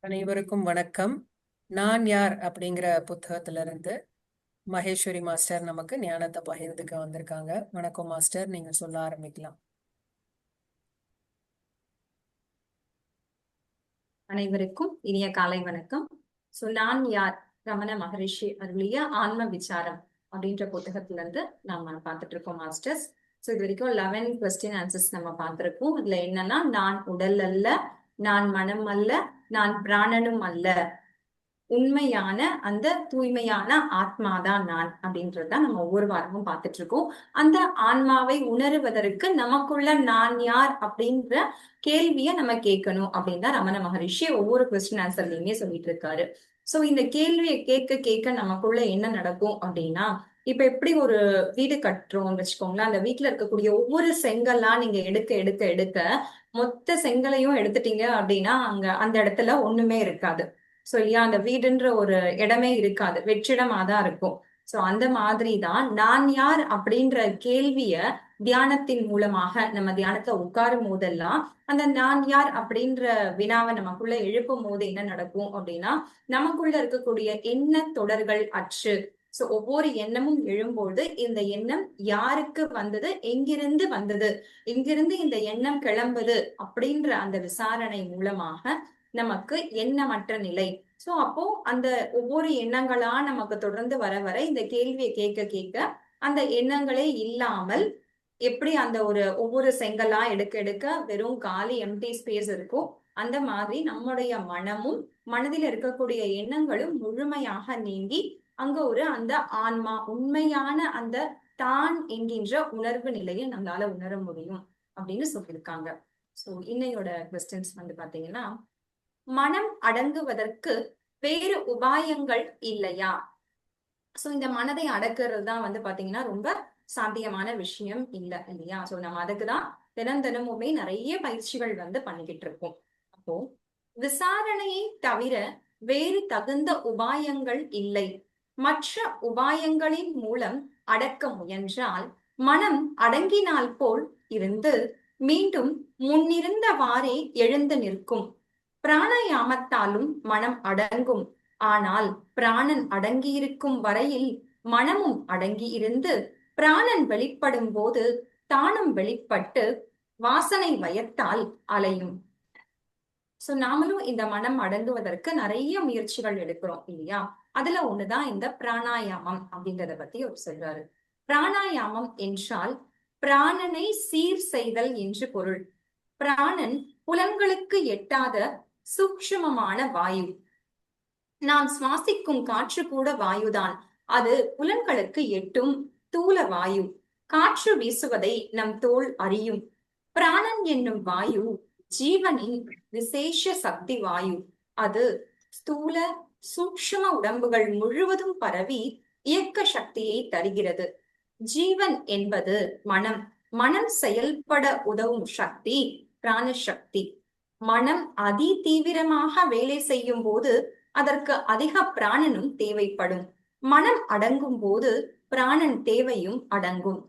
அனைவருக்கும் வணக்கம். நான் யார் அப்படிங்கிற புத்தகத்துல இருந்து மகேஸ்வரி மாஸ்டர் நமக்கு ஞானத்தை பகிர்ந்துக்க வந்திருக்காங்க. வணக்கம் மாஸ்டர், நீங்க சொல்ல ஆரம்பிக்கலாம். அனைவருக்கும் இனிய காலை வணக்கம். நான் யார் ரமண மகரிஷி அருளிய ஆன்ம விசாரம் அப்படின்ற புத்தகத்துல இருந்து நாம பார்த்துட்டு இருக்கோம் மாஸ்டர்ஸ். இது வரைக்கும் 11 கொஸ்டின் ஆன்சர்ஸ் நம்ம பார்த்திருக்கோம். இதுல என்னன்னா, நான் உடல் அல்ல, நான் மனம் அல்ல, நான் பிராணனும் அல்ல, உண்மையான அந்த தூய்மையான ஆத்மாதான் நான் அப்படின்றதுதான் நம்ம ஒவ்வொரு வாரமும் பார்த்துட்டு இருக்கோம். அந்த ஆன்மாவை உணருவதற்கு நமக்குள்ள நான் யார் அப்படின்ற கேள்வியை நம்ம கேட்கணும் அப்படின்னு தான் ரமண மகரிஷி ஒவ்வொரு கொஸ்டின் ஆன்சர்லயுமே சொல்லிட்டு இருக்காரு. இந்த கேள்வியை கேட்க கேட்க நமக்குள்ள என்ன நடக்கும் அப்படின்னா, இப்ப எப்படி ஒரு வீடு கட்டுறோம்னு வச்சுக்கோங்களேன், அந்த வீட்டுல இருக்கக்கூடிய ஒவ்வொரு செங்கல்லா நீங்க எடுக்க எடுக்க எடுக்க மொத்த செங்கலையும் எடுத்துட்டீங்க அப்படின்னா அங்க அந்த இடத்துல ஒண்ணுமே இருக்காது. இல்லையா, அந்த வீடுன்ற ஒரு இடமே இருக்காது, வெற்றிடமாதான் இருக்கும். அந்த மாதிரிதான் நான் யார் அப்படின்ற கேள்விய தியானத்தின் மூலமாக நம்ம தியானத்துல உட்காரும் போதெல்லாம் அந்த நான் யார் அப்படின்ற வினாவை நமக்குள்ள எழுப்பும் போது என்ன நடக்கும் அப்படின்னா, நமக்குள்ள இருக்கக்கூடிய எண்ண தொடர்கள் அற்று ஒவ்வொரு எண்ணமும் எழும்போது இந்த எண்ணம் யாருக்கு வந்தது, எங்கிருந்து வந்தது, எங்கிருந்து இந்த எண்ணம் கிளம்புது அப்படின்ற அந்த விசாரணை மூலமாக நமக்கு எண்ணமற்ற நிலை. அப்போ அந்த ஒவ்வொரு எண்ணங்களா நமக்கு தொடர்ந்து வர வர இந்த கேள்வியை கேட்க கேட்க அந்த எண்ணங்களே இல்லாமல் எப்படி அந்த ஒவ்வொரு செங்கலா எடுக்க எடுக்க வெறும் காலி எம்டி ஸ்பேஸ் இருக்கும், அந்த மாதிரி நம்முடைய மனமும் மனதில் இருக்கக்கூடிய எண்ணங்களும் முழுமையாக நீங்கி அங்க அந்த ஆன்மா, உண்மையான அந்த தான் என்கின்ற உணர்வு நிலையை நம்மளால உணர முடியும் அப்படின்னு சொல்லியிருக்காங்க. இன்னையோட கொஸ்டின்ஸ் பாத்தீங்கன்னா, மனம் அடங்குவதற்கு வேறு உபாயங்கள் இல்லையா? இந்த மனதை அடக்குறது தான் பாத்தீங்கன்னா ரொம்ப சாத்தியமான விஷயம் இல்லையா? நம்ம அதுக்குதான் தினமுமே நிறைய பயிற்சிகள் பண்ணிக்கிட்டு இருக்கோம். அப்போ விசாரணையை தவிர வேறு தகுந்த உபாயங்கள் இல்லை. மற்ற உபாயங்களின் மூலம் அடக்க முயன்றால் மனம் அடங்கினால் போல் இருந்து மீண்டும் முன்னிருந்தவாறே எழுந்து நிற்கும். பிராணாயாமத்தாலும் மனம் அடங்கும். ஆனால் பிராணன் அடங்கியிருக்கும் வரையில் மனமும் அடங்கி இருந்து பிராணன் வெளிப்படும் போது தானும் வெளிப்பட்டு வாசனை வயத்தால் அலையும். நாமளும் இந்த மனம் அடங்குவதற்கு நிறைய முயற்சிகள் எடுக்கிறோம் இல்லையா? அதுல ஒண்ணுதான் இந்த பிராணாயாமம் அப்படின்றத பத்தி அவர் சொல்றாரு. பிராணாயாமம் என்றால் பிராணனை சீர் செய்தல் என்று பொருள். பிராணன் புலன்களுக்கு எட்டாத சூக்ஷ்மமான வாயு. நாம் சுவாசிக்கும் காற்று கூட வாயுதான். அது புலன்களுக்கு எட்டும் தூல வாயு. காற்று வீசுவதை நம் தோல் அறியும். பிராணன் என்னும் வாயு ஜீவனின் விசேஷ சக்தி வாயு. அது ஸ்தூல சூக்ஷ்ம உடம்புகள் முழுவதும் பரவி இயக்க சக்தியை தருகிறது. ஜீவன் என்பது மனம். மனம் செயல்பட உதவும் சக்தி பிராணசக்தி. மனம் அதி தீவிரமாக வேலை செய்யும் போது அதற்கு அதிக பிராணனும் தேவைப்படும். மனம் அடங்கும் போது பிராணன் தேவையும் அடங்கும்.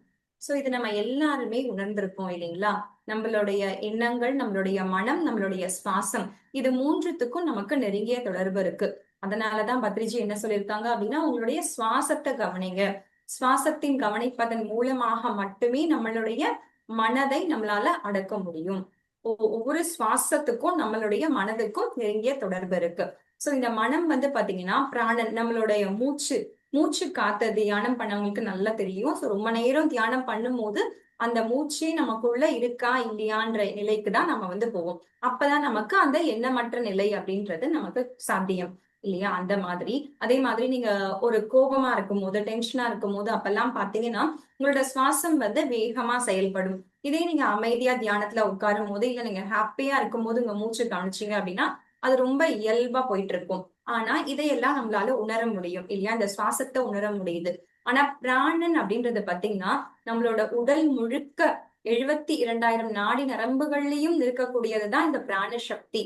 இது நம்ம எல்லாருமே உணர்ந்திருக்கோம் இல்லைங்களா? நம்மளுடைய எண்ணங்கள், நம்மளுடைய மனம், நம்மளுடைய சுவாசம், இது மூன்றுத்துக்கும் நமக்கு நெருங்கிய தொடர்பு இருக்கு. அதனாலதான் பத்ரிஜி என்ன சொல்லியிருக்காங்க அப்படின்னா, உங்களுடைய சுவாசத்தை கவனிங்க. சுவாசத்தின் கவனிப்பதன் மூலமாக மட்டுமே நம்மளுடைய மனதை நம்மளால அடக்க முடியும். ஒவ்வொரு சுவாசத்துக்கும் நம்மளுடைய மனதுக்கும் நெருங்கிய தொடர்பு இருக்கு. இந்த மனம் பாத்தீங்கன்னா பிராணன், நம்மளுடைய மூச்சு காத்த தியானம் பண்ணவங்களுக்கு நல்லா தெரியும். ரொம்ப நேரம் தியானம் பண்ணும் போது அந்த மூச்சே நமக்குள்ள இருக்கா இல்லையான்ற நிலைக்குதான் நம்ம போவோம். அப்பதான் நமக்கு அந்த எண்ணமற்ற நிலை அப்படின்றது நமக்கு சாத்தியம் இல்லையா? அந்த மாதிரி அதே மாதிரி நீங்க ஒரு கோபமா இருக்கும் போது, டென்ஷனா இருக்கும் போது அப்பெல்லாம் பாத்தீங்கன்னா உங்களோட சுவாசம் வேகமா செயல்படும். இதே நீங்க அமைதியா தியானத்துல உட்காரும் போது, இல்ல நீங்க ஹாப்பியா இருக்கும் போது உங்க மூச்சு கவனிச்சீங்க அப்படின்னா அது ரொம்ப இயல்பா போயிட்டு இருக்கும். ஆனா இதையெல்லாம் நம்மளால உணர முடியும் இல்லையா? இந்த சுவாசத்தை உணர முடியுது. ஆனா பிராணன் அப்படின்றது பாத்தீங்கன்னா நம்மளோட உடல் முழுக்க 72,000 நாடி நரம்புகள்லயும் இருக்கக்கூடியதுதான் இந்த பிராண சக்தி.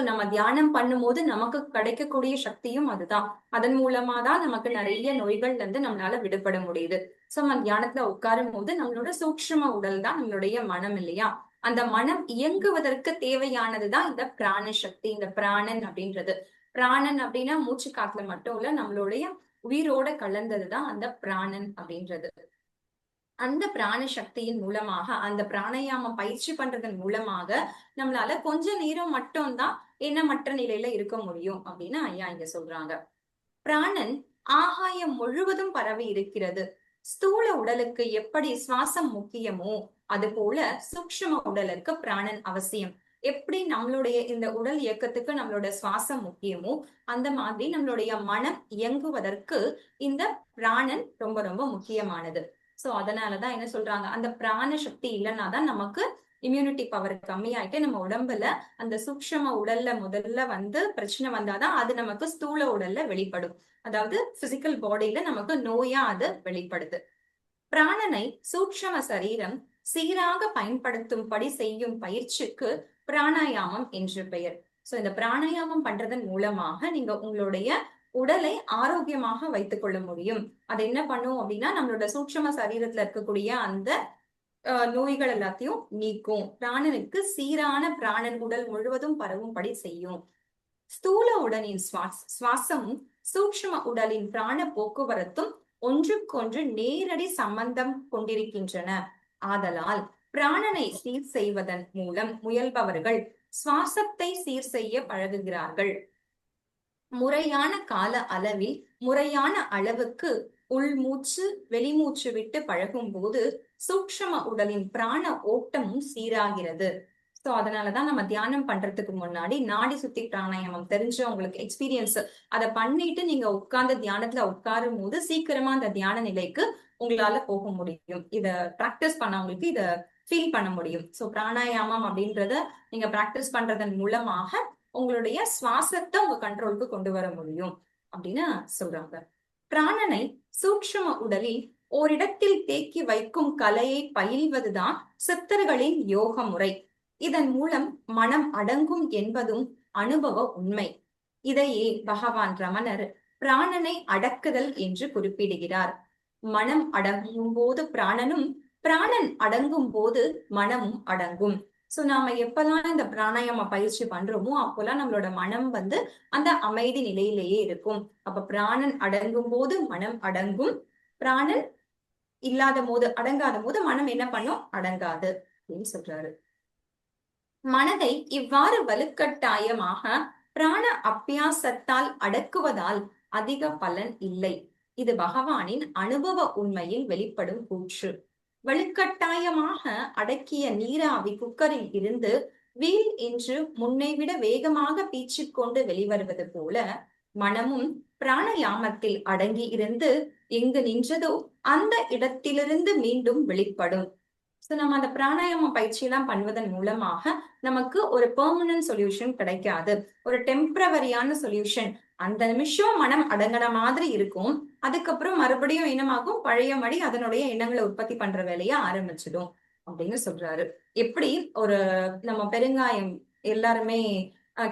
நம்ம தியானம் பண்ணும் போது நமக்கு கிடைக்கக்கூடிய சக்தியும் அதுதான். அதன் மூலமா தான் நமக்கு நிறைய நோய்கள் நம்மளால விடுபட முடியுது. நம்ம தியானத்துல உட்காரும் போது நம்மளோட சூக்ஷ்ம உடல் தான் நம்மளுடைய மனம் இல்லையா? அந்த மனம் இயங்குவதற்கு தேவையானதுதான் இந்த பிராண சக்தி, இந்த பிராணன் அப்படின்றது. பிராணன் அப்படின்னா மூச்சு காத்துல மட்டும் இல்ல, நம்மளுடைய உயிரோட கலந்ததுதான் அந்த பிராணன் அப்படின்றது. அந்த பிராண சக்தியின் மூலமாக, அந்த பிராணாயாமம் பயிற்சி பண்றதன் மூலமாக நம்மளால கொஞ்ச நேரம் மட்டும்தான் எண்ணமற்ற நிலையில இருக்க முடியும் அப்படின்னு ஐயா இங்க சொல்றாங்க. பிராணன் ஆகாயம் முழுவதும் பரவி இருக்கிறது. ஸ்தூல உடலுக்கு எப்படி சுவாசம் முக்கியமோ அது போல சூக்ஷ்ம உடலுக்கு பிராணன் அவசியம். எப்படி நம்மளுடைய இந்த உடல் இயக்கத்துக்கு நம்மளோட சுவாசம் முக்கியமோ அந்த மாதிரி நம்மளுடைய மனம் இயங்குவதற்கு இந்த பிராணன் ரொம்ப ரொம்ப முக்கியமானது. சோ அதனாலதான் என்ன சொல்றாங்க, அந்த பிராண சக்தி இல்லைன்னாதான் நமக்கு இம்யூனிட்டி பவர் கம்மியாயிட்டு நம்ம உடம்புல அந்த சூக்ஷ்ம உடல்ல முதல்ல பிரச்சனை வந்தாதான் அது நமக்கு ஸ்தூல உடல்ல வெளிப்படும். அதாவது பிசிக்கல் பாடியில நமக்கு நோயா அது வெளிப்படுது. பிராணனை சூக்ஷ்ம சரீரம் சீராக பயன்படுத்தும்படி செய்யும் பயிற்சிக்கு பிராணாயாமம் என்று பெயர். சோ இந்த பிராணாயாமம் பண்றதன் மூலமாக நீங்க உங்களுடைய உடலை ஆரோக்கியமாக வைத்துக் கொள்ள முடியும். அது என்ன பண்ணும் அப்படின்னா, நம்மளோட சூக்ஷ்ம சரீரத்துல இருக்கக்கூடிய அந்த நோய்கள் எல்லாத்தையும் நீக்கும். பிராணனுக்கு சீரான பிராணன் உடல் முழுவதும் பரவும்படி செய்யும். ஸ்தூல உடலின் சுவாசமும் சூக்ஷ்ம உடலின் பிராண போக்குவரத்தும் ஒன்றுக்கொன்று நேரடி சம்பந்தம் கொண்டிருக்கின்றன. ஆதலால் பிராணனை சீர் செய்வதன் மூலம் முயல்பவர்கள் சுவாசத்தை சீர் செய்ய பழகுகிறார்கள். முறையான கால அளவில் முறையான அளவுக்கு உள்மூச்சு வெளிமூச்சு விட்டு பழகும் போது சூக்ஷ்ம உடலின் பிராண ஓட்டமும் சீராகிறது. சோ அதனாலதான் நம்ம தியானம் பண்றதுக்கு முன்னாடி நாடி சுத்தி பிராணாயாமம் தெரிஞ்ச உங்களுக்கு எக்ஸ்பீரியன்ஸ் அதை பண்ணிட்டு நீங்க உட்கார்ந்து தியானத்துல உட்காரும் போது சீக்கிரமா அந்த தியான நிலைக்கு உங்களால போக முடியும். இத பிராக்டிஸ் பண்ணவங்களுக்கு இத ஃபீல் பண்ண முடியும். சோ பிராணாயாமம் அப்படின்றத நீங்க பிராக்டிஸ் பண்றதன் மூலமாக உங்களுடைய சுவாசத்தை உங்க கண்ட்ரோலுக்கு கொண்டு வர முடியும் அப்படின்னு சொல்றாங்க. பிராணனை சூக்ஷ்ம உடலில் ஓரிடத்தில் தேக்கி வைக்கும் கலையை பயில்வதுதான் சித்தர்களின் யோக முறை. இதன் மூலம் மனம் அடங்கும் என்பதும் அனுபவ உண்மை. இதையே பகவான் ரமணர் பிராணனை அடக்குதல் என்று குறிப்பிடுகிறார். மனம் அடங்கும் போது பிராணனும், பிராணன் அடங்கும் போது மனமும் அடங்கும். சோ நாம எப்பெல்லாம் இந்த பிராணாயாம பயிற்சி பண்றோமோ அப்போல்லாம் நம்மளோட மனம் அந்த அமைதி நிலையிலேயே இருக்கும். அப்ப பிராணன் அடங்கும் போது மனம் அடங்கும், பிராணன் இல்லாத போது அடங்காத போது மனம் என்ன பண்ணும், அடங்காது அப்படின்னு சொல்றாரு. மனதை இவ்வாறு வலுக்கட்டாயமாக பிராண அபியாசத்தால் அடக்குவதால் அதிக பலன் இல்லை. இது பகவானின் அனுபவ உண்மையில் வெளிப்படும் கூற்று. வலுக்கட்டாயமாக அடக்கிய நீராவி குக்கரில் இருந்து வீல் என்று முன்னை விட வேகமாக பீச்சிக்கொண்டு வெளிவருவது போல மனமும் பிராணயாமத்தில் அடங்கி இருந்து எங்கு நின்றதோ அந்த இடத்திலிருந்து மீண்டும் வெளிப்படும். சோ நம்ம அந்த பிராணாயாம பயிற்சி எல்லாம் பண்ணுவதன் மூலமாக நமக்கு ஒரு பெர்மனன்ட் சொல்யூஷன் கிடைக்காது, ஒரு டெம்பரவரியான சொல்யூஷன். அந்த நிமிஷம் மனம் அடங்கின மாதிரி இருக்கும், அதுக்கப்புறம் மறுபடியும் என்னமாகும், பழையபடி அதனுடைய எண்ணங்களை உற்பத்தி பண்ற வேலையை ஆரம்பிச்சிடும் அப்படின்னு சொல்றாரு. எப்படி ஒரு நம்ம பெருங்காயம் எல்லாருமே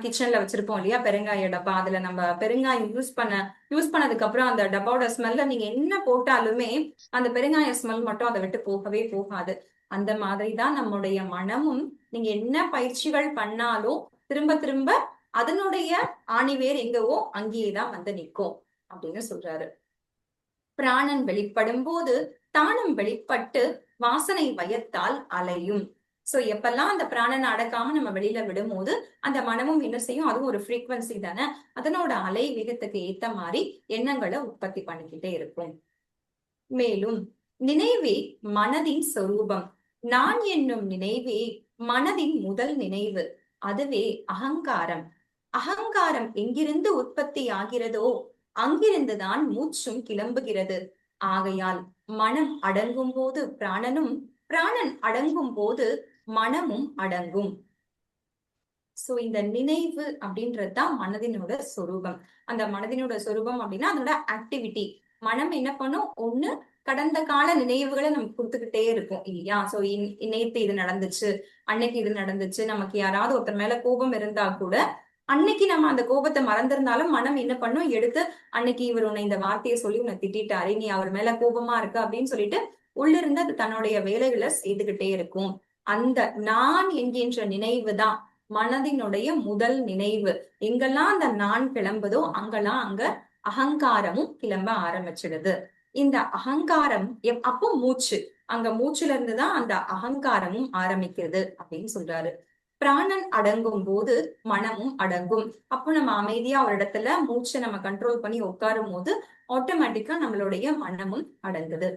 கிச்சன்ல வச்சிருப்போம் இல்லையா, பெருங்காய டப்பா. அதுல நம்ம பெருங்காயம் யூஸ் பண்ணதுக்கு அப்புறம் அந்த டப்பாவோட ஸ்மெல்ல நீங்க என்ன போட்டாலுமே அந்த பெருங்காய ஸ்மெல் மட்டும் அதை விட்டு போகவே போகாது. அந்த மாதிரிதான் நம்முடைய மனமும், நீங்க என்ன பயிற்சிகள் பண்ணாலும் திரும்ப திரும்ப அதனுடைய ஆணிவேர் எங்கவோ அங்கேயேதான் நிற்கும் அப்படின்னு சொல்றாரு. பிராணன் வெளிப்படும் போது தானும் வெளிப்பட்டு வாசனை வயத்தால் அலையும். சோ எப்பெல்லாம் அந்த பிராணனை அடக்காம நம்ம வெளியில விடும் போது அந்த மனமும் என்ன செய்யும், அதுவும் ஒரு ஃப்ரீக்வன்சி தானே, அதனோட அலை வேகத்துக்கு ஏத்த மாதிரி எண்ணங்களை உற்பத்தி பண்ணிக்கிட்டே இருக்கும். மேலும் நினைவே மனதின் சொரூபம். நான் என்னும் நினைவே மனதின் முதல் நினைவு. அதுவே அகங்காரம். அகங்காரம் எங்கிருந்து உற்பத்தி ஆகிறதோ அங்கிருந்துதான் மூச்சும் கிளம்புகிறது. ஆகையால் மனம் அடங்கும் போது பிராணனும், பிராணன் அடங்கும் போது மனமும் அடங்கும். சோ இந்த நினைவு அப்படின்றதுதான் மனதினோட சொரூபம். அந்த மனதினோட சொரூபம் அப்படின்னா அதனோட ஆக்டிவிட்டி. மனம் என்ன பண்ணும், ஒண்ணு கடந்த கால நினைவுகளை நமக்கு கொடுத்துக்கிட்டே இருக்கும் இல்லையா. சோ நேத்து இது நடந்துச்சு, அன்னைக்கு இது நடந்துச்சு. நமக்கு யாராவது ஒருத்தர் மேல கோபம் இருந்தா கூட அன்னைக்கு நம்ம அந்த கோபத்தை மறந்திருந்தாலும் மனம் என்ன பண்ணும், எடுத்து அன்னைக்கு இவர் உன்னை இந்த வார்த்தையை சொல்லி உன்னை திட்டாரு, நீ அவர் மேல கோபமா இருக்க அப்படின்னு சொல்லிட்டு உள்ளிருந்து அது தன்னுடைய வேலைகளை செய்துகிட்டே இருக்கும். அந்த நான் என்கின்ற நினைவு தான் மனதினுடைய முதல் நினைவு. எங்கெல்லாம் அந்த நான் கிளம்புதோ அங்கெல்லாம் அங்க அகங்காரமும் கிளம்ப ஆரம்பிச்சிடுது. இந்த அகங்காரம் அப்போ மூச்சு, அங்க மூச்சுல இருந்துதான் அந்த அகங்காரமும் ஆரம்பிக்கிறது அப்படின்னு சொல்றாரு. பிராணன் அடங்கும் போது மனமும் அடங்கும். அப்போ நம்ம அமைதியா ஒரு இடத்துல மூச்சை நம்ம கண்ட்ரோல் பண்ணி உட்காரும் போது ஆட்டோமேட்டிக்கா நம்மளுடைய மனமும் அடங்குது.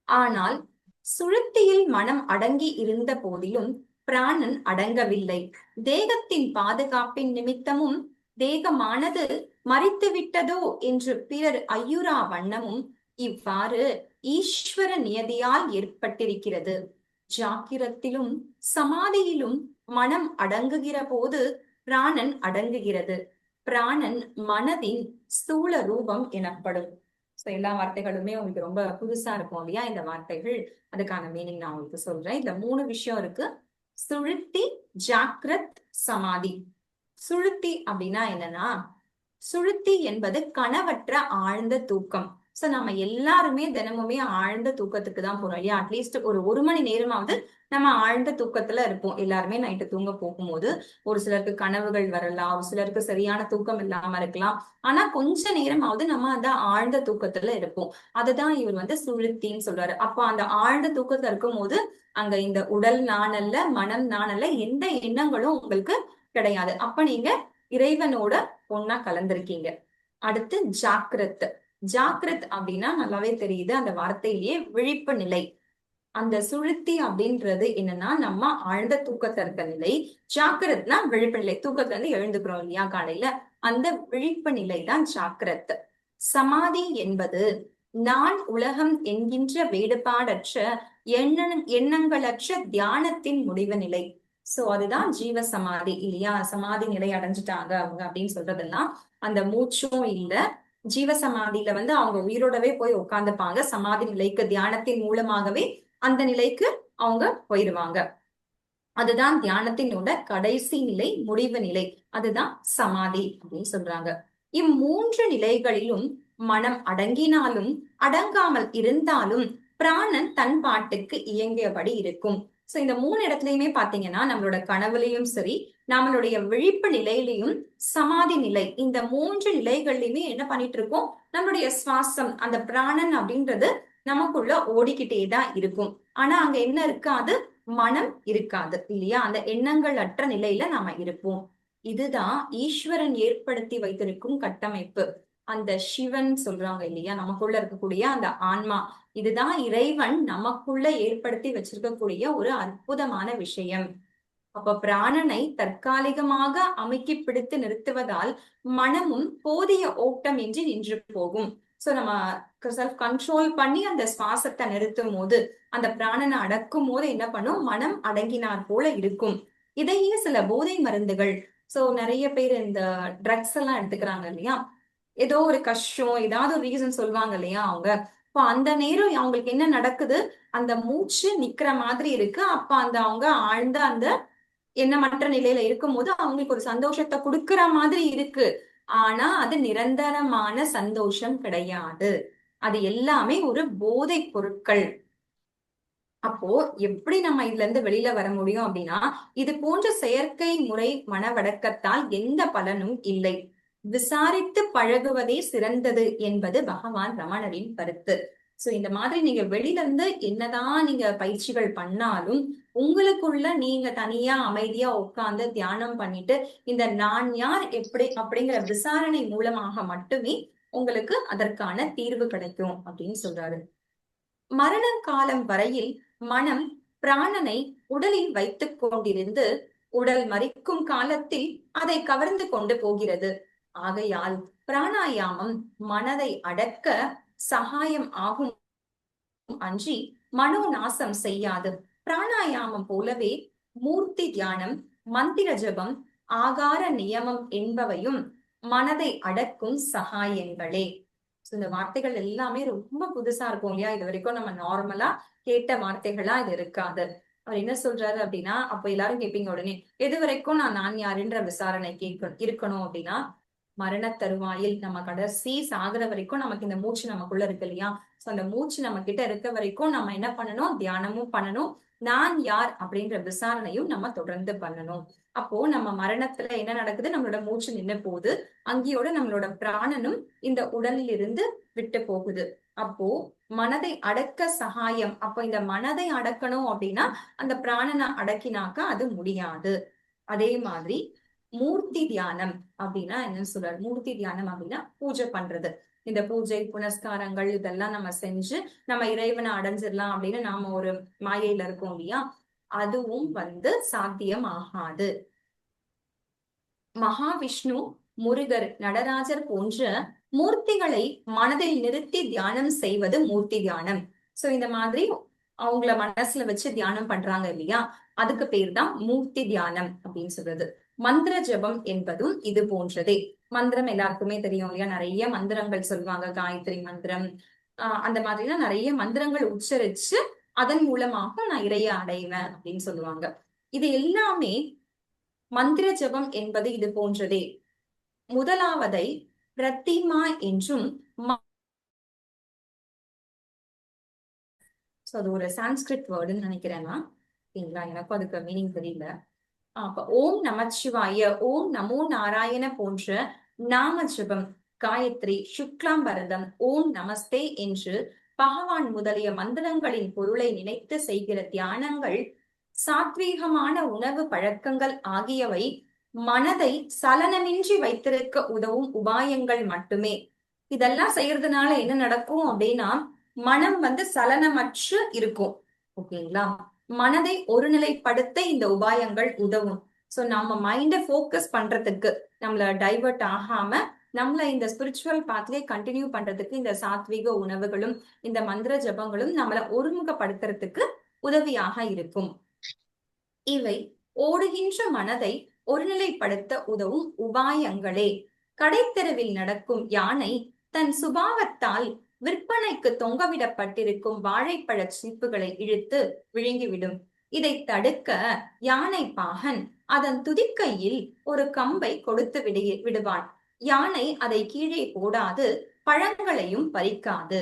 ஆனால் சுழுத்தியில் மனம் அடங்கி இருந்த போதிலும் பிராணன் அடங்கவில்லை. தேகத்தின் பாதுகாப்பின் நிமித்தமும் தேகமானது மறித்து விட்டதோ என்று பிறர் ஐயுறா வண்ணமும் இவ்வாறு ஈஸ்வர நியதியால் ஏற்பட்டிருக்கிறது. ஜாக்கிரத்திலும் சமாதியிலும் மனம் அடங்குகிற போது பிராணன் அடங்குகிறது. பிராணன் மனதின் ஸ்தூல ரூபம் எனப்படும். சோ எல்லா வார்த்தைகளுமே உங்களுக்கு ரொம்ப புதுசா இருக்கும் இல்லையா இந்த வார்த்தைகள். அதுக்கான மீனிங் நான் உங்களுக்கு சொல்றேன். இந்த 3 விஷயம் இருக்கு: சுழுத்தி, ஜாக்கிரத், சமாதி. சுழுத்தி அப்படின்னா என்னன்னா, சுழுத்தி என்பது கனவற்ற ஆழ்ந்த தூக்கம். சோ நம்ம எல்லாருமே தினமுமே ஆழ்ந்த தூக்கத்துக்கு தான் போறோம் இல்லையா? அட்லீஸ்ட் ஒரு மணி நேரமாவது நம்ம ஆழ்ந்த தூக்கத்துல இருப்போம். எல்லாருமே நைட்டு தூங்க போகும்போது ஒரு சிலருக்கு கனவுகள் வரலாம், ஒரு சிலருக்கு சரியான தூக்கம் இல்லாம இருக்கலாம். ஆனா கொஞ்ச நேரமாவது நம்ம அந்த ஆழ்ந்த தூக்கத்துல இருப்போம். அதுதான் இவர் சுழுத்தின்னு சொல்றாரு. அப்போ அந்த ஆழ்ந்த தூக்கத்துல இருக்கும் போது அங்க இந்த உடல் நான் அல்ல, மனம் நான் அல்ல, எந்த எண்ணங்களும் உங்களுக்கு கிடையாது. அப்ப நீங்க இறைவனோட ஒன்னா கலந்திருக்கீங்க. அடுத்து ஜாக்கிரத். ஜாக்கிரத் அப்படின்னா நல்லாவே தெரியுது அந்த வார்த்தையிலேயே விழிப்பு நிலை. அந்த சுழுத்தி அப்படின்றது என்னன்னா நம்ம ஆழ்ந்த தூக்கத்துல இருக்க நிலை. ஜாக்கிரத்னா விழிப்பு நிலை. தூக்கத்துல இருந்து எழுந்துக்கிறோம் இல்லையா காலையில, அந்த விழிப்பு நிலை தான் ஜாக்கிரத். சமாதி என்பது நான் உலகம் என்கின்ற வேறுபாடற்ற எண்ணங்களற்ற தியானத்தின் முடிவு நிலை. சோ அதுதான் ஜீவ சமாதி இல்லையா? சமாதி நிலை அடைஞ்சிட்டாங்க அவங்க அப்படின்னு சொல்றதெல்லாம் அந்த மூச்சும் இல்ல. ஜீவ சமாதியில அவங்க உயிரோடவே போய் உட்கார்ந்துப்பாங்க. சமாதி நிலைக்கு தியானத்தின் மூலமாகவே அந்த நிலைக்கு அவங்க போயிருவாங்க. அதுதான் தியானத்தினோட கடைசி நிலை, முடிவு நிலை. அதுதான் சமாதி அப்படின்னு சொல்றாங்க. இம்மூன்று நிலைகளிலும் மனம் அடங்கினாலும் அடங்காமல் இருந்தாலும் பிராணன் தன் பாட்டுக்கு இயங்கியபடி இருக்கும். சோ இந்த 3 இடத்துலயுமே பாத்தீங்கன்னா நம்மளோட கனவுலையும் சரி, நம்மளுடைய விழிப்பு நிலையிலையும் சமாதி நிலை, இந்த 3 நிலைகள்லயுமே என்ன பண்ணிட்டு இருக்கோம்? நம்மளுடைய சுவாசம், அந்த பிராணன் அப்படின்றது நமக்குள்ள ஓடிக்கிட்டே தான் இருக்கும். ஆனா அங்க என்ன இருக்காது? மனம் இருக்காது இல்லையா? அந்த எண்ணங்கள் அற்ற நிலையில நாம இருப்போம். இதுதான் ஈஸ்வரன் ஏற்படுத்தி வைத்திருக்கும் கட்டமைப்பு. அந்த சிவன் சொல்றாங்க இல்லையா, நமக்குள்ள இருக்கக்கூடிய அந்த ஆன்மா, இதுதான் இறைவன் நமக்குள்ள ஏற்படுத்தி வச்சிருக்கக்கூடிய ஒரு அற்புதமான விஷயம். அப்ப பிராணனை தற்காலிகமாக அமுக்கி பிடித்து நிறுத்துவதால் மனமும் போதிய ஓட்டம் இன்றி நின்று போகும். சோ நம்ம செல்ஃப் கண்ட்ரோல் பண்ணி அந்த சுவாசத்தை நிறுத்தும் போது, அந்த பிராணனை அடக்கும் போது என்ன பண்ணும்? மனம் அடங்கினார் போல இருக்கும். இதையே சில போதை மருந்துகள், சோ நிறைய பேர் இந்த ட்ரக்ஸ் எல்லாம் எடுத்துக்கிறாங்க இல்லையா, ஏதோ ஒரு கஷ்டம், ஏதாவது ஒரு ரீசன் சொல்லுவாங்க இல்லையா அவங்க. இப்போ அந்த நேரம் அவங்களுக்கு என்ன நடக்குது? அந்த மூச்சு நிக்கிற மாதிரி இருக்கு. அப்ப அவங்க ஆழ்ந்த அந்த எண்ணமற்ற நிலையில இருக்கும்போது அவங்களுக்கு ஒரு சந்தோஷத்தை கொடுக்கிற மாதிரி இருக்கு. ஆனா அது நிரந்தரமான சந்தோஷம் கிடையாது. அது எல்லாமே ஒரு போதை பொருட்கள். அப்போ எப்படி நம்ம இதுல இருந்து வெளியில வர முடியும் அப்படின்னா, இது போன்ற செயற்கை முறை மனவடக்கத்தால் எந்த பலனும் இல்லை. விசாரித்து பழகுவதே சிறந்தது என்பது பகவான் ரமணரின் கருத்து. சோ இந்த மாதிரி நீங்க வெளியில இருந்து என்னதான் நீங்க பயிற்சிகள் பண்ணாலும் உங்களுக்குள்ள நீங்க தனியா அமைதியா உட்கார்ந்து தியானம் பண்ணிட்டு இந்த நான் யார் எப்படி அப்படிங்கிற விசாரணை மூலமாக மட்டுமே உங்களுக்கு அதற்கான தீர்வு கிடைக்கும் அப்படின்னு சொல்றாரு. மரண காலம் வரையில் மனம் பிராணனை உடலில் வைத்துக் கொண்டிருந்து உடல் மரிக்கும் காலத்தில் அதை கவர்ந்து கொண்டு போகிறது. ஆகையால் பிராணாயாமம் மனதை அடக்க சகாயம் ஆகும் அன்றி மனோநாசம் செய்யாது. பிராணாயாமம் போலவே மூர்த்தி தியானம், மந்திர ஜபம், ஆகார நியமம் என்பவையும் மனதை அடக்கும் சகாயங்களே. இந்த வார்த்தைகள் எல்லாமே ரொம்ப புதுசா இருக்கும் இல்லையா? இது வரைக்கும் நம்ம நார்மலா கேட்ட வார்த்தைகளா இது இருக்காது. அவர் என்ன சொல்றாரு அப்படின்னா, அப்ப எல்லாரும் கேட்பீங்க உடனே, எது வரைக்கும் நான் யாருன்ற விசாரணை இருக்கணும் அப்படின்னா, மரண தருவாயில் நம்ம கடைசி சாகுற வரைக்கும் நமக்கு இந்த மூச்சு நமக்குள்ள இருக்கு இல்லையா? சோ அந்த மூச்சு நம்ம கிட்ட இருக்க வரைக்கும் நம்ம என்ன பண்ணணும்? தியானமும் பண்ணணும். நான் யார் அப்படின்ற விசாரணையும் நம்ம தொடர்ந்து பண்ணணும். அப்போ நம்ம மரணத்துல என்ன நடக்குது? நம்மளோட மூச்சு நின்னு போகுது. அங்கேயோட நம்மளோட பிராணனும் இந்த உடலில் இருந்து விட்டு போகுது. அப்போ மனதை அடக்க சகாயம். அப்போ இந்த மனதை அடக்கணும் அப்படின்னா அந்த பிராணனை அடக்கினாக்கா அது முடியாது. அதே மாதிரி மூர்த்தி தியானம் அப்படின்னா என்னன்னு சொல்றாரு? மூர்த்தி தியானம் அப்படின்னா பூஜை பண்றது. இந்த பூஜை புனஸ்காரங்கள் இதெல்லாம் நம்ம செஞ்சு நம்ம இறைவனை அடைஞ்சிடலாம் அப்படின்னு நாம ஒரு மாயையில இருக்கோம் இல்லையா? அதுவும் சாத்தியம் ஆகாது. மகாவிஷ்ணு, முருகர், நடராஜர் போன்ற மூர்த்திகளை மனதில் நிறுத்தி தியானம் செய்வது மூர்த்தி தியானம். சோ இந்த மாதிரி அவங்கள மனசுல வச்சு தியானம் பண்றாங்க இல்லையா? அதுக்கு பேர் தான் மூர்த்தி தியானம் அப்படின்னு சொல்றது. மந்திர ஜபம் என்பதும் இது போன்றதே. மந்திரம் எல்லாருக்குமே தெரியும் இல்லையா? நிறைய மந்திரங்கள் சொல்லுவாங்க. காயத்ரி மந்திரம், அந்த மாதிரிலாம் நிறைய மந்திரங்கள் உச்சரிச்சு அதன் மூலமாக நான் இறைய அடைவேன் அப்படின்னு சொல்லுவாங்க. இது எல்லாமே மந்திர ஜபம் என்பது இது போன்றதே. முதலாவதை பிரதிமா என்றும், அது ஒரு சான்ஸ்கிரிட் வேர்டுன்னு நினைக்கிறேன்னா, எனக்கும் அதுக்கு மீனிங் தெரியல. அப்ப ஓம் நமச்சிவாய, ஓம் நமோ நாராயண போன்ற நாம ஜபம், காயத்ரி, சுக்லாம்பரதம், ஓம் நமஸ்தே என்று பகவான் முதலிய மந்திரங்களின் பொருளை நினைத்து செய்கிற தியானங்கள், சாத்வீகமான உணவு பழக்கங்கள் ஆகியவை மனதை சலனமின்றி வைத்திருக்க உதவும் உபாயங்கள் மட்டுமே. இதெல்லாம் செய்யறதுனால என்ன நடக்கும் அப்படின்னா, மனம் சலனமற்று இருக்கும். ஓகேங்களா? மனதை ஒருநிலைப்படுத்த இந்த உபாயங்கள் உதவும். சோ நம்ம மைண்ட போக்கஸ் பண்றதுக்கு, நம்மள டைவர்ட் ஆகாம நம்மள இந்த ஸ்பிரிச்சுவல் பாத்வே கண்டினியூ பண்றதுக்கு இந்த சாத்வீக உணவுகளும் இந்த மந்திர ஜபங்களும் நம்மள ஒருமுகப்படுத்துறதுக்கு உதவியாக இருக்கும். இவை ஓடுகின்ற மனதை ஒருநிலைப்படுத்த உதவும் உபாயங்களே. கடைத்தெருவில் நடக்கும் யானை தன் சுபாவத்தால் விற்பனைக்கு தொங்கவிடப்பட்டிருக்கும் வாழைப்பழ சீப்புகளை இழுத்து விழுங்கிவிடும். இதை தடுக்க யானை பாகன் அதன் துதிக்கையில் ஒரு கம்பை கொடுத்து விடுவான். யானை அதை கீழே போடாது, பழங்களையும் பறிக்காது.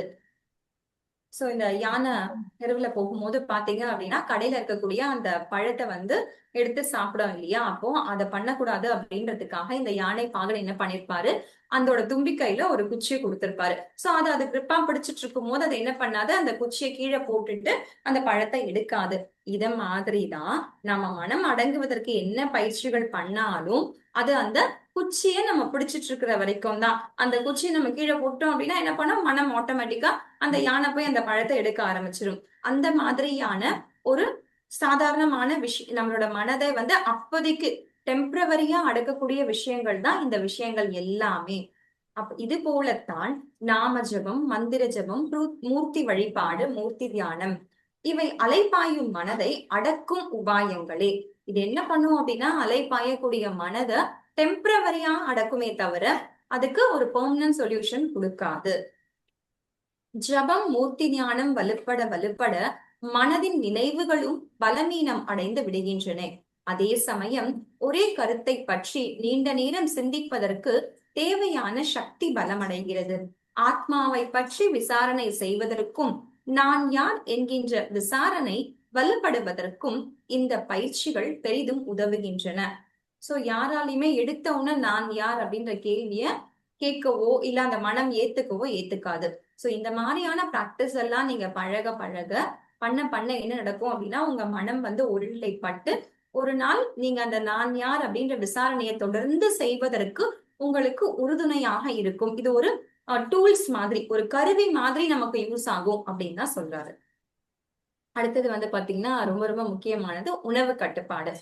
சோ இந்த யானை தெருவுல போகும்போது பாத்தீங்க அப்படின்னா கடையில இருக்கக்கூடிய அந்த பழத்தை எடுத்து சாப்பிடும் இல்லையா? அப்போ அதை பண்ணக்கூடாது அப்படின்றதுக்காக இந்த யானை பாகன் என்ன பண்ணிருப்பாரு? அதோட தும்பிக்கையில ஒரு குச்சியை கொடுத்திருப்பாரு. சோ அது கிரிப்பா பிடிச்சிட்டு இருக்கும் போது அதை என்ன பண்ணாது? அந்த குச்சியை கீழே போட்டுட்டு அந்த பழத்தை எடுக்காது. இத மாதிரிதான் நம்ம மனம் அடங்குவதற்கு என்ன பயிற்சிகள் பண்ணாலும் அது அந்த குச்சியை நம்ம பிடிச்சிட்டு இருக்கிற வரைக்கும் தான். அந்த குச்சியை நம்ம கீழே போட்டோம் அப்படின்னா என்ன பண்ணோம்? மனம் ஆட்டோமேட்டிக்கா அந்த யானை போய் அந்த பழத்தை எடுக்க ஆரம்பிச்சிடும். அந்த மாதிரியான ஒரு சாதாரணமான விஷயம், நம்மளோட மனதை அப்போதைக்கு டெம்பரவரியா அடக்கக்கூடிய விஷயங்கள் தான் இந்த விஷயங்கள் எல்லாமே. இது போலத்தான் நாம ஜபம், மந்திர ஜபம், மூர்த்தி வழிபாடு, மூர்த்தி தியானம், இவை அலைப்பாயும் மனதை அடக்கும் உபாயங்களே. இது என்ன பண்ணும் அப்படின்னா, அலைப்பாயக்கூடிய மனதை டெம்பரவரியா அடக்குமே தவிர அதுக்கு ஒரு பெர்மனன்ட் சொல்யூஷன் கொடுக்காது. ஜபம், மூர்த்தி ஞானம் வலுப்பட மனதின் நினைவுகளும் பலவீனம் அடைந்து விடுகின்றன. அதே சமயம் ஒரே கருத்தை பற்றி நீண்ட நேரம் சிந்திப்பதற்கு தேவையான சக்தி பலமடைகிறது. ஆத்மாவை பற்றி விசாரணை செய்வதற்கும் நான் யார் என்கின்ற விசாரணை வலுப்படுவதற்கும் இந்த பயிற்சிகள் பெரிதும் உதவுகின்றன. சோ யாராலையுமே எடுத்த உடனே நான் யார் அப்படின்ற கேள்விய கேட்கவோ இல்ல அந்த மனம் ஏத்துக்கவோ ஏத்துக்காது. சோ இந்த மாதிரியான பிராக்டிஸ் எல்லாம் நீங்க பழக பண்ண என்ன நடக்கும் அப்படின்னா, உங்க மனம் ஒருநிலைப்பட்டு ஒரு நாள் நீங்க அந்த நான் யார் அப்படின்ற விசாரணையை தொடர்ந்து செய்வதற்கு உங்களுக்கு உறுதுணையாக இருக்கும். இது ஒரு டூல்ஸ் மாதிரி, ஒரு கருவி மாதிரி நமக்கு யூஸ் ஆகும் அப்படின்னு தான் சொல்றாரு. அடுத்தது பாத்தீங்கன்னா ரொம்ப ரொம்ப முக்கியமானது உணவு கட்டுப்பாடு.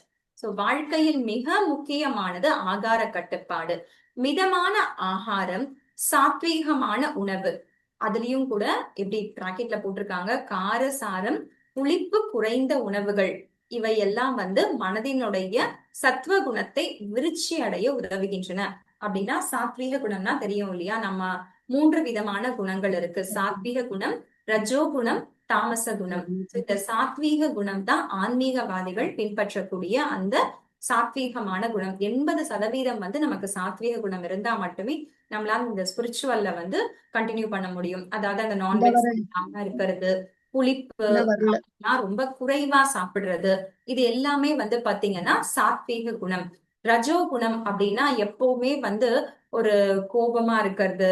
சோ வாழ்க்கையில் மிக முக்கியமானது ஆகார கட்டுப்பாடு. மிதமான ஆகாரம், சாத்வீகமான உணவு. அதுலயும் கூட எப்படி பிராக்கெட்ல போட்டிருக்காங்க, காரசாரம், புளிப்பு குறைந்த உணவுகள். இவை எல்லாம் மனதினுடைய சத்துவ குணத்தை விருட்சி அடைய உதவுகின்றன. அப்படின்னா சாத்வீக குணம்னா தெரியும் இல்லையா? நம்ம 3 விதமான குணங்கள் இருக்கு. சாத்வீக குணம், ரஜோ குணம், தாமச குணம். இந்த சாத்வீக குணம் தான் ஆன்மீகவாதிகள் பின்பற்றக்கூடிய அந்த சாத்வீகமான குணம் 80% வந்து நமக்கு சாத்வீக குணம் இருந்தா மட்டுமே நம்மளால இந்த ஸ்பிரிச்சுவல்ல வந்து கண்டினியூ பண்ண முடியும். அதாவது அந்த இந்த நான்வெஜ் வர சாப்பிடாம இருக்கிறது, புளிப்பு இந்த வரல ரொம்ப குறைவா சாப்பிடுறது, இது எல்லாமே வந்து பாத்தீங்கன்னா சாத்வீக குணம். ரஜோ குணம் அப்படின்னா எப்பவுமே வந்து ஒரு கோபமா இருக்கிறது,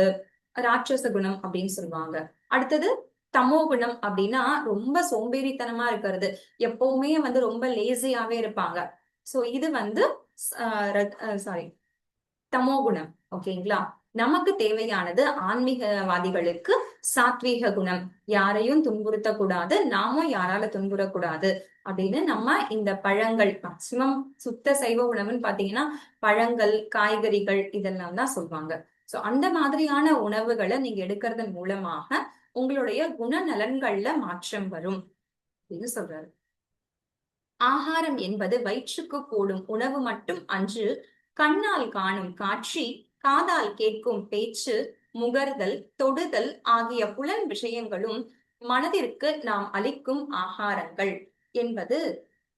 ராட்சச குணம் அப்படின்னு சொல்லுவாங்க. அடுத்தது தமோ குணம் அப்படின்னா ரொம்ப சோம்பேறித்தனமா இருக்கிறது, எப்பவுமே வந்து ரொம்ப லேசியாவே இருப்பாங்க. சோ இது வந்து சாரி தமோ குணம். ஓகேங்களா? நமக்கு தேவையானது ஆன்மீகவாதிகளுக்கு சாத்வீக குணம். யாரையும் துன்புறுத்தக்கூடாது, நாமும் யாரால துன்புறக்கூடாது அப்படின்னு நம்ம இந்த பழங்கள் மேக்சிமம் சுத்த சைவ உணவுன்னு பாத்தீங்கன்னா பழங்கள், காய்கறிகள் இதெல்லாம் தான் சொல்லுவாங்க. சோ அந்த மாதிரியான உணவுகளை நீங்க எடுக்கிறதன் மூலமாக உங்களுடைய குணநலன்கள்ல மாற்றம் வரும் அப்படின்னு சொல்றாரு. ஆகாரம் என்பது வயிற்றுக்கு போடும் உணவு மட்டும் அன்று, கண்ணால் காணும் காட்சி, காதால் கேட்கும் பேச்சு, முகர்தல், தொடுதல் ஆகிய புலன் விஷயங்களும் மனதிற்கு நாம் அளிக்கும் ஆகாரங்கள் என்பது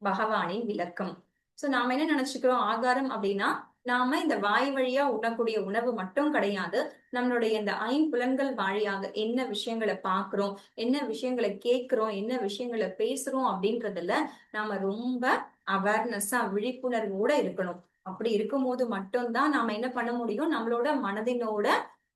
பகவானின் விளக்கம். சோ நாம என்ன நினைச்சுக்கிறோம், ஆகாரம் அப்படின்னா நாம இந்த வாய் வழியா உண்ணக்கூடிய உணவு மட்டும் கிடையாது. நம்மளுடைய இந்த ஐம்புலன்கள் வழியாக என்ன விஷயங்களை பாக்குறோம், என்ன விஷயங்களை கேட்கிறோம், என்ன விஷயங்களை பேசுறோம் அப்படின்றதுல நாம ரொம்ப அவேர்னஸா விழிப்புணர்வோட இருக்கணும். அப்படி இருக்கும்போது மட்டும்தான் நாம என்ன பண்ண முடியும், நம்மளோட மனதினோட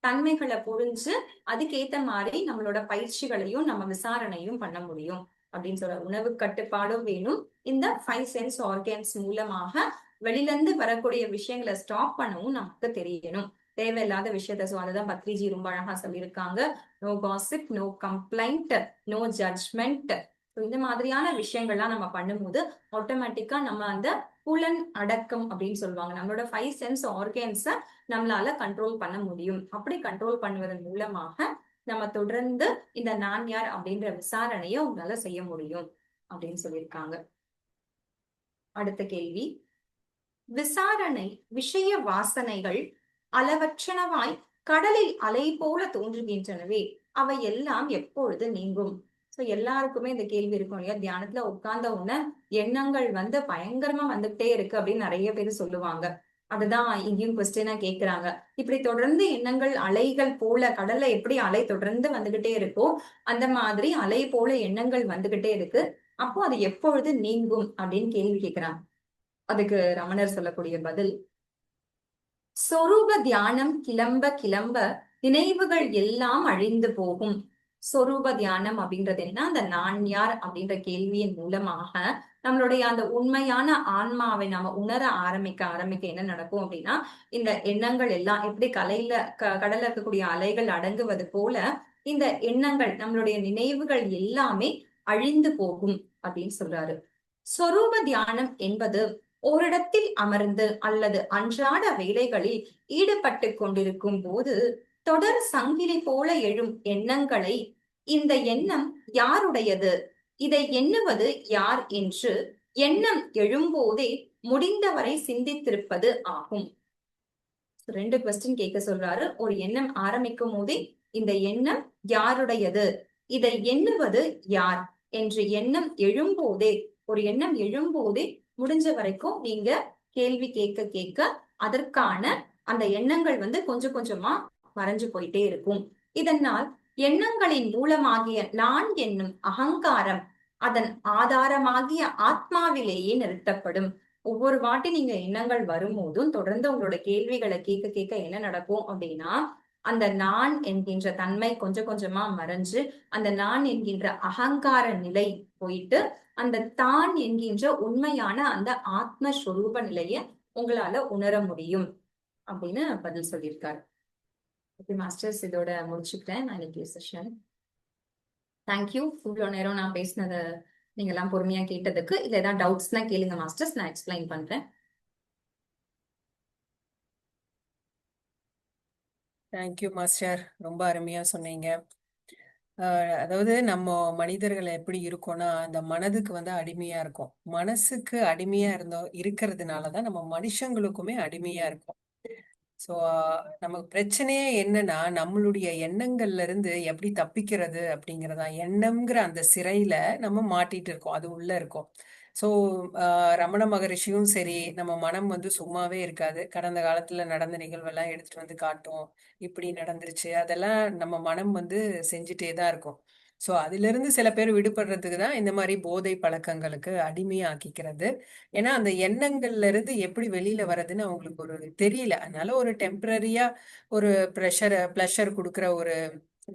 தன்மைகளை புரிஞ்சு அதுக்கேத்த மாதிரி நம்மளோட பயிற்சிகளையும் நம்ம விசாரணையும் பண்ண முடியும் அப்படின்னு சொல்ற. உணவு கட்டுப்பாடும் வேணும். இந்த 5 சென்ஸ் ஆர்கன்ஸ் மூலமாக வெளியில இருந்து வரக்கூடிய விஷயங்களை ஸ்டாப் பண்ணவும் நமக்கு தெரியணும். தேவையில்லாத விஷயத்த. சோ அதுதான் பத்ரிஜி ரொம்ப அழகா சொல்லியிருக்காங்க. No gossip, no complaint, no judgment. இந்த மாதிரியான விஷயங்கள்லாம் நம்ம பண்ணும்போது ஆட்டோமேட்டிக்கா நம்ம அந்த புலன் அடக்கம் அப்படின்னு சொல்லுவாங்க, நம்மளோட 5 சென்ஸ் ஆர்கன்ஸ நம்மளால கண்ட்ரோல் பண்ண முடியும். அப்படி கண்ட்ரோல் பண்ணுவதன் மூலமாக நம்ம தொடர்ந்து இந்த நான் யார் அப்படின்ற விசாரணையை உங்களால செய்ய முடியும் அப்படின்னு சொல்லியிருக்காங்க. அடுத்த கேள்வி, விசாரணை விஷய வாசனைகள் அளவற்றனவாய் கடலில் அலை போல தோன்றுகின்றனவே, அவை எல்லாம் எப்பொழுது நீங்கும்? சோ எல்லாருக்குமே இந்த கேள்வி இருக்கும் இல்லையா? தியானத்துல உட்கார்ந்த உடனே எண்ணங்கள் வந்து பயங்கரமா வந்துட்டே இருக்கு அப்படின்னு நிறைய பேர் சொல்லுவாங்க. அதுதான் இங்கேயும் கொஸ்டினா கேக்குறாங்க. இப்படி தொடர்ந்து எண்ணங்கள் அலைகள் போல, கடல்ல எப்படி அலை தொடர்ந்து வந்துகிட்டே இருக்கோ அந்த மாதிரி அலை போல எண்ணங்கள் வந்துகிட்டே இருக்கு. அப்போ அது எப்பொழுது நீங்கும் அப்படின்னு கேள்வி கேக்குறாங்க. அதுக்கு ரமணர் சொல்லக்கூடிய பதில், சொரூப தியானம் கிளம்ப கிளம்ப நினைவுகள் எல்லாம் அழிந்து போகும். சொரூப தியானம் அப்படின்றது என்ன, அந்த நான் யார் அப்படின்ற கேள்வியின் மூலமாக நம்மளுடைய அந்த உண்மையான ஆன்மாவை நாம உணர ஆரம்பிக்க என்ன நடக்கும் அப்படின்னா, இந்த எண்ணங்கள் எல்லாம் எப்படி கடல்ல இருக்கக்கூடிய அலைகள் அடங்குவது போல இந்த எண்ணங்கள், நம்மளுடைய நினைவுகள் எல்லாமே அழிந்து போகும் அப்படின்னு சொல்றாரு. சொரூப தியானம் என்பது ஓரிடத்தில் அமர்ந்து அல்லது அன்றாட வேலைகளில் ஈடுபட்டு கொண்டிருக்கும் போது தொடர் சங்கிலி போல எழும் எண்ணங்களை, இந்த எண்ணம் யாருடையது, இதை எண்ணுவது யார் என்று எண்ணம் எழும்போதே முடிந்தவரை சிந்தித்திருப்பது ஆகும். 2 கொஸ்டின் கேட்க சொல்றாரு. ஒரு எண்ணம் ஆரம்பிக்கும் போதே இந்த எண்ணம் யாருடையது, இதை எண்ணுவது யார் என்று எண்ணம் எழும்போதே, ஒரு எண்ணம் எழும்போதே முடிஞ்ச வரைக்கும் நீங்க கேள்வி கேட்க கேட்க அதற்கான அந்த எண்ணங்கள் வந்து கொஞ்சம் கொஞ்சமா மறைஞ்சு போயிட்டே இருக்கும். இதனால் எண்ணங்களின் மூலமாகிய நான் என்னும் அகங்காரம் அதன் ஆதாரமாகிய ஆத்மாவிலேயே நிறுத்தப்படும். ஒவ்வொரு வாட்டி நீங்க எண்ணங்கள் வரும்போதும் தொடர்ந்து உங்களோட கேள்விகளை கேட்க கேட்க என்ன நடக்கும் அப்படின்னா, அந்த நான் என்கின்ற தன்மை கொஞ்சம் கொஞ்சமா மறைஞ்சு அந்த நான் என்கின்ற அகங்கார நிலை போயிட்டு அந்த தான் என்கின்ற உண்மையான அந்த ஆத்மஸ்வரூப நிலைய உங்களால உணர முடியும் அப்படின்னு பதில் சொல்லியிருக்காரு. ஓகே மாஸ்டர்ஸ், இதோட முடிச்சுக்கிறேன் நான் இன்னைக்கு செஷன். தேங்க்யூ. இவ்வளவு நேரம் நான் பேசினதை நீங்க எல்லாம் பொறுமையா கேட்டதுக்கு. இல்ல ஏதாவது டவுட்ஸ்னா கேளுங்க மாஸ்டர்ஸ், நான் எக்ஸ்பிளைன் பண்றேன். தேங்க்யூ மாஸ்டர், ரொம்ப அருமையா சொன்னீங்க. அதாவது நம்ம மனிதர்கள் எப்படி இருக்கோம்னா, அந்த மனதுக்கு வந்து அடிமையா இருக்கும். மனசுக்கு அடிமையா இருக்கிறதுனாலதான் நம்ம மனுஷங்களுக்குமே அடிமையா இருக்கும். சோ நமக்கு பிரச்சனையே என்னன்னா, நம்மளுடைய எண்ணங்கள்ல இருந்து எப்படி தப்பிக்கிறது அப்படிங்கறதா. எண்ணம்ங்கிற அந்த சிறையில நம்ம மாட்டிட்டு இருக்கோம், அது உள்ள இருக்கும். ஸோ ரமண மகரிஷியும் சரி, நம்ம மனம் வந்து சும்மாவே இருக்காது. கடந்த காலத்துல நடந்த நிகழ்வெல்லாம் எடுத்துட்டு வந்து காட்டும். இப்படி நடந்துருச்சு, அதெல்லாம் நம்ம மனம் வந்து செஞ்சுட்டே தான் இருக்கும். ஸோ அதிலிருந்து சில பேர் விடுபடுறதுக்கு தான் இந்த மாதிரி போதை பழக்கங்களுக்கு அடிமையாக்கிக்கிறது. ஏன்னா அந்த எண்ணங்கள்ல இருந்து எப்படி வெளியில வர்றதுன்னு அவங்களுக்கு ஒரு தெரியல. அதனால ஒரு டெம்பரரியா ஒரு ப்ளஷர் கொடுக்குற ஒரு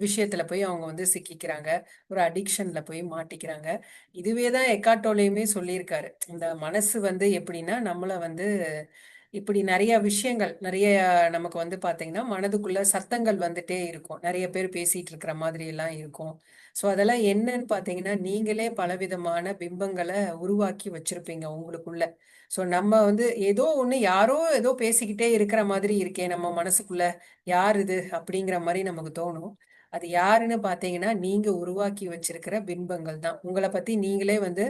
விஷயத்துல போய் அவங்க வந்து சிக்கிக்கிறாங்க. ஒரு அடிக்ஷன்ல போய் மாட்டிக்கிறாங்க. இதுவே தான் எக்கார்ட் டோலேயுமே சொல்லியிருக்காரு. இந்த மனசு வந்து எப்படின்னா, நம்மள வந்து இப்படி நெறைய விஷயங்கள், நெறைய நமக்கு வந்து பார்த்தீங்கன்னா, மனதுக்குள்ள சத்தங்கள் வந்துட்டே இருக்கும். நெறைய பேர் பேசிட்டு இருக்கிற மாதிரி எல்லாம் இருக்கும். ஸோ அதெல்லாம் என்னன்னு பார்த்தீங்கன்னா, நீங்களே பலவிதமான பிம்பங்கள உருவாக்கி வச்சிருப்பீங்க உங்களுக்குள்ள. ஸோ நம்ம வந்து ஏதோ ஒண்ணு யாரோ ஏதோ பேசிக்கிட்டே இருக்கிற மாதிரி இருக்கே நம்ம மனசுக்குள்ள. யார் இது? அப்படிங்கிற மாரி நமக்கு தோணும். அது யாருன்னு பார்த்தீங்கன்னா, நீங்க உருவாக்கி வச்சிருக்கிற பின்பங்கள் தான். உங்கள பத்தி நீங்களே வந்து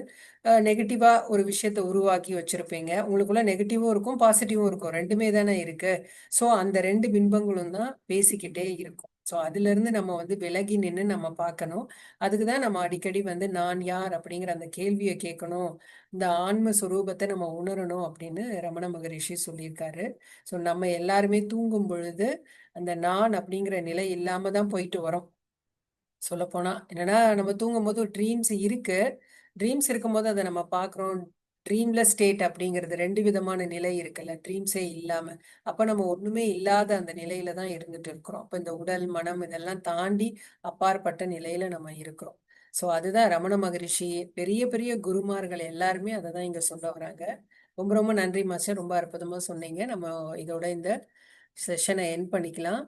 நெகட்டிவா ஒரு விஷயத்த உருவாக்கி வச்சிருப்பீங்க. உங்களுக்குள்ள நெகட்டிவும் இருக்கும், பாசிட்டிவும் இருக்கும். 2மே தானே இருக்கு. ஸோ அந்த 2 பின்பங்களும் தான் பேசிக்கிட்டே இருக்கும். ஸோ அதிலிருந்து நம்ம வந்து விலகி நின்னு நம்ம பார்க்கணும். அதுக்கு தான் நம்ம அடிக்கடி வந்து நான் யார்? அப்படிங்கிற அந்த கேள்விய கேட்கணும். இந்த ஆன்ம சொரூபத்த நம்ம உணரணும் அப்படின்னு ரமண மகரிஷி சொல்லியிருக்காரு. ஸோ நம்ம எல்லாருமே தூங்கும் பொழுது அந்த நான் அப்படிங்கிற நிலை இல்லாம தான் போயிட்டு வரோம். சொல்லப்போனா என்னன்னா நம்ம தூங்கும்போது ஒரு ட்ரீம்ஸ் இருக்கு. ட்ரீம்ஸ் இருக்கும்போது அதை நம்ம பார்க்குறோம். ட்ரீம்லெஸ் ஸ்டேட் அப்படிங்கிறது 2 விதமான நிலை இருக்குல்ல. ட்ரீம்ஸே இல்லாம. அப்ப நம்ம ஒண்ணுமே இல்லாத அந்த நிலையில தான் இருந்துட்டு இருக்கிறோம். அப்ப இந்த உடல், மனம் இதெல்லாம் தாண்டி அப்பாற்பட்ட நிலையில நம்ம இருக்கிறோம். ஸோ அதுதான் ரமண மகரிஷி, பெரிய பெரிய குருமார்கள் எல்லாருமே அதை தான் இங்க சொல்ல வராங்க. ரொம்ப ரொம்ப நன்றி மாஸ்டர். ரொம்ப அற்புதமா சொன்னீங்க. நம்ம இதோட இந்த செஷனை எண்ட் பண்ணிக்கலாம்.